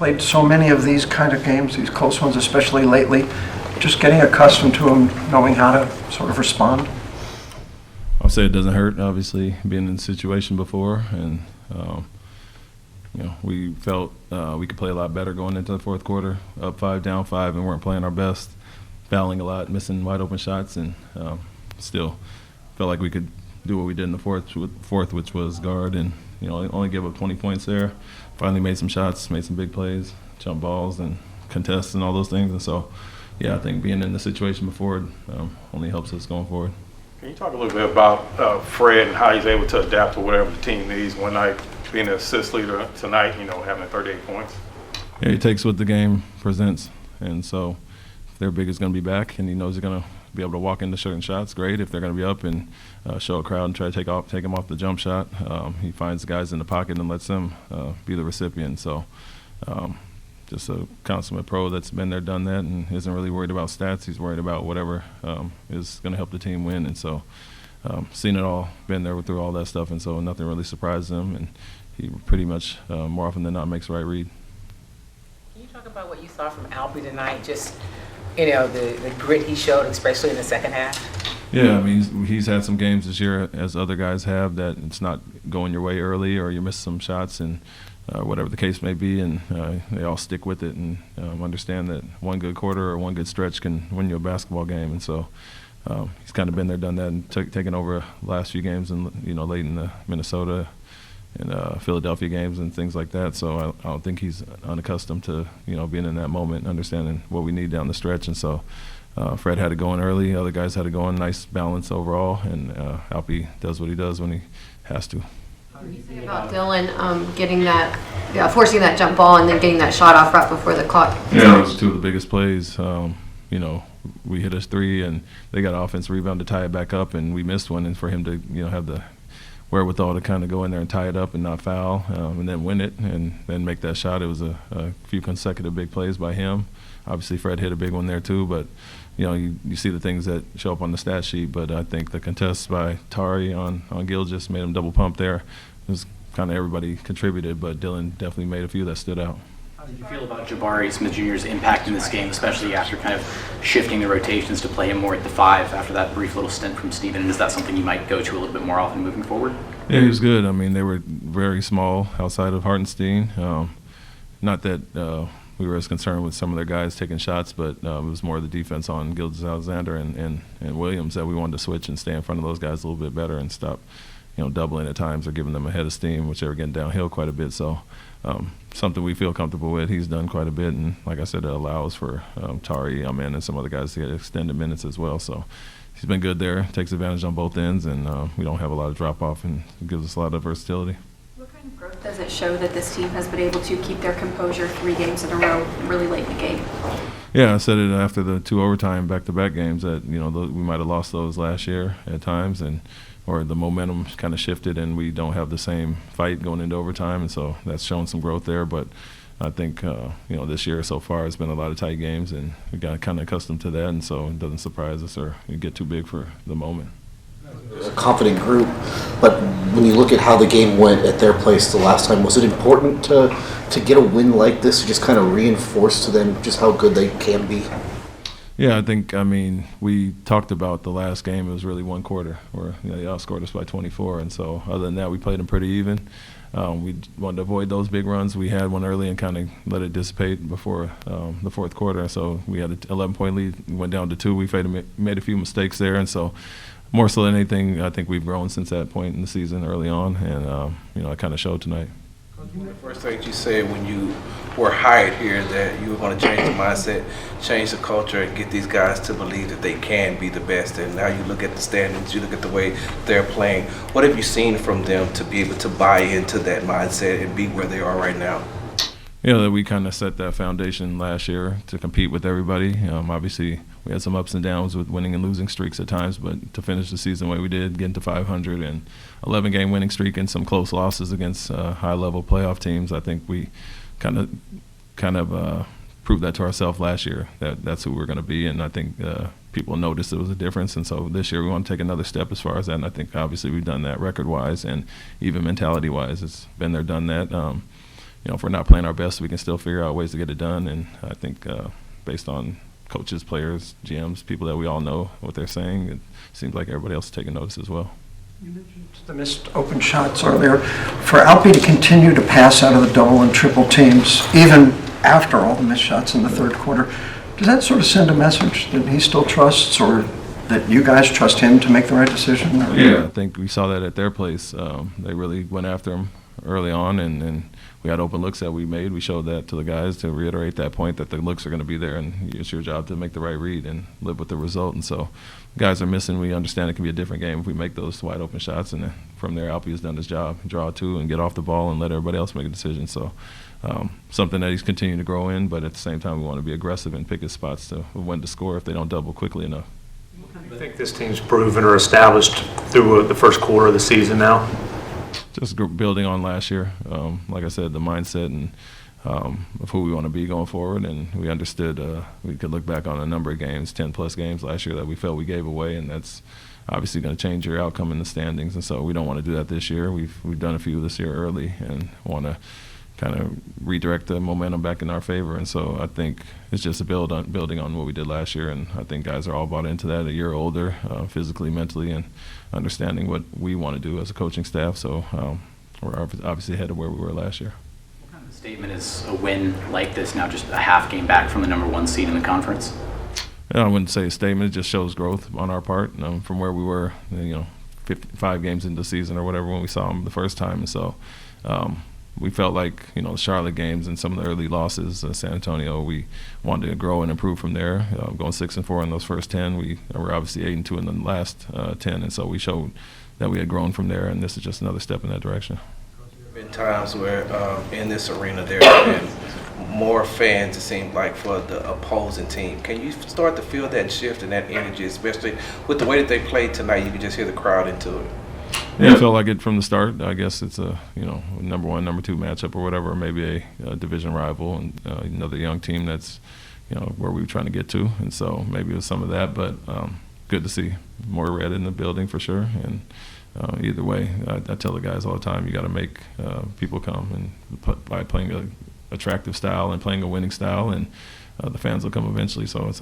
played so many of these kind of games, these close ones, especially lately. Just getting accustomed to them, knowing how to sort of respond. I'll say it doesn't hurt, obviously, being in the situation before. And, we felt we could play a lot better going into the fourth quarter, up 5, down 5, and weren't playing our best, fouling a lot, missing wide open shots, and still felt like we could do what we did in the fourth, which was guard, and only give up 20 points there. Finally made some shots, made some big plays, jump balls and contests and all those things. And so, I think being in the situation before only helps us going forward. Can you talk a little bit about Fred and how he's able to adapt to whatever the team needs? One night being an assist leader, tonight, having 38 points. Yeah, he takes what the game presents, and so if their big is going to be back and he knows he's going to be able to walk into certain shots, great. If they're going to be up and show a crowd and try to take him off the jump shot, he finds the guys in the pocket and lets them be the recipient. So just a consummate pro that's been there, done that, and isn't really worried about stats. He's worried about whatever is going to help the team win. And so seen it all, been there through all that stuff, and so nothing really surprises him. And he pretty much, more often than not, makes the right read. Can you talk about what you saw from Albie tonight, just the grit he showed, especially in the second half? Yeah, I mean, he's had some games this year, as other guys have, that it's not going your way early or you miss some shots and whatever the case may be, and they all stick with it and understand that one good quarter or one good stretch can win you a basketball game. And so he's kind of been there, done that, and taken over the last few games and late in the Minnesota and Philadelphia games and things like that. So I don't think he's unaccustomed to being in that moment, understanding what we need down the stretch. And so Fred had it going early, other guys had it going, nice balance overall, and Alpy does what he does when he has to. What do you say about Dillon getting that, forcing that jump ball and then getting that shot off right before the clock? Yeah, those were two of the biggest plays. We hit a 3 and they got offense rebound to tie it back up, and we missed one, and for him to have the wherewithal to kind of go in there and tie it up and not foul, and then win it and then make that shot. It was a few consecutive big plays by him. Obviously Fred hit a big one there too, but you see the things that show up on the stat sheet. But I think the contests by Tari on Gil just made him double pump there. It was kind of everybody contributed, but Dillon definitely made a few that stood out. How did you feel about Jabari Smith Jr.'s impact in this game, especially after kind of shifting the rotations to play him more at the 5 after that brief little stint from Steven? And is that something you might go to a little bit more often moving forward? Yeah, he was good. I mean, they were very small outside of Hartenstein. Not that we were as concerned with some of their guys taking shots, but it was more the defense on Gilgeous-Alexander and Williams that we wanted to switch and stay in front of those guys a little bit better and stop doubling at times or giving them a head of steam, which they were getting downhill quite a bit. So something we feel comfortable with. He's done quite a bit, and like I said, it allows for Tari, Amen, and some other guys to get extended minutes as well. So he's been good there, takes advantage on both ends, and we don't have a lot of drop-off, and it gives us a lot of versatility. What kind of growth does it show that this team has been able to keep their composure 3 games in a row really late in the game? Yeah, I said it after the 2 overtime back-to-back games that we might have lost those last year at times, or the momentum kind of shifted and we don't have the same fight going into overtime, and so that's shown some growth there. But I think this year so far it's been a lot of tight games, and we got kind of accustomed to that, and so it doesn't surprise us or get too big for the moment. A confident group, but when you look at how the game went at their place the last time, was it important to get a win like this to just kind of reinforce to them just how good they can be? Yeah, we talked about the last game. It was really one quarter where they outscored us by 24, and so other than that, we played them pretty even. We wanted to avoid those big runs. We had one early and kind of let it dissipate before the fourth quarter, so we had an 11-point lead, went down to 2. We made a few mistakes there, and so more so than anything, I think we've grown since that point in the season early on, and it kind of showed tonight. The first thing you said when you were hired here that you were going to change the mindset, change the culture, and get these guys to believe that they can be the best. And now you look at the standings, you look at the way they're playing. What have you seen from them to be able to buy into that mindset and be where they are right now? That we kind of set that foundation last year to compete with everybody. Obviously, we had some ups and downs with winning and losing streaks at times, but to finish the season the way we did, getting to 500 and 11-game winning streak and some close losses against high-level playoff teams, I think we kind of proved that to ourselves last year, that's who we're going to be, and I think people noticed there was a difference. And so this year we want to take another step as far as that, and I think obviously we've done that record-wise and even mentality-wise. It's been there, done that. if we're not playing our best, we can still figure out ways to get it done. And I think based on coaches, players, GMs, people that we all know what they're saying, it seems like everybody else is taking notice as well. You mentioned the missed open shots earlier. For Alpie to continue to pass out of the double and triple teams, even after all the missed shots in the third quarter, does that sort of send a message that he still trusts, or that you guys trust him to make the right decision? Or? Yeah, I think we saw that at their place. They really went after him early on, and we had open looks that we made. We showed that to the guys to reiterate that point, that the looks are going to be there, and it's your job to make the right read and live with the result. And so guys are missing. We understand it can be a different game if we make those wide open shots, and then from there Alpie has done his job, draw two and get off the ball and let everybody else make a decision. So something that he's continuing to grow in, but at the same time we want to be aggressive and pick his spots to when to score if they don't double quickly enough. I think this team's proven or established through the first quarter of the season now. Just building on last year. Like I said, the mindset and of who we want to be going forward, and we understood we could look back on a number of games, 10-plus games last year that we felt we gave away, and that's obviously going to change your outcome in the standings, and so we don't want to do that this year. We've done a few this year early and want to kind of redirect the momentum back in our favor, and so I think it's just a building on what we did last year, and I think guys are all bought into that, a year older, physically, mentally, and understanding what we want to do as a coaching staff, so we're obviously ahead of where we were last year. What kind of statement is a win like this now, just a half game back from the #1 seed in the conference? I wouldn't say a statement, it just shows growth on our part from where we were, 55 games into the season or whatever when we saw them the first time, and so we felt like, the Charlotte games and some of the early losses, San Antonio, we wanted to grow and improve from there. Going 6-4 in those first 10, we were obviously 8-2 in the last 10, and so we showed that we had grown from there, and this is just another step in that direction. There have been times where in this arena there have been more fans, it seemed like, for the opposing team. Can you start to feel that shift and that energy, especially with the way that they played tonight? You can just hear the crowd into it. Yeah, I felt like it from the start. I guess it's a #1, #2 matchup or whatever, or maybe a division rival and another young team that's where we were trying to get to, and so maybe it was some of that. But good to see more red in the building for sure. And either way, I tell the guys all the time, you got to make people come, and by playing an attractive style and playing a winning style, and the fans will come eventually. So it's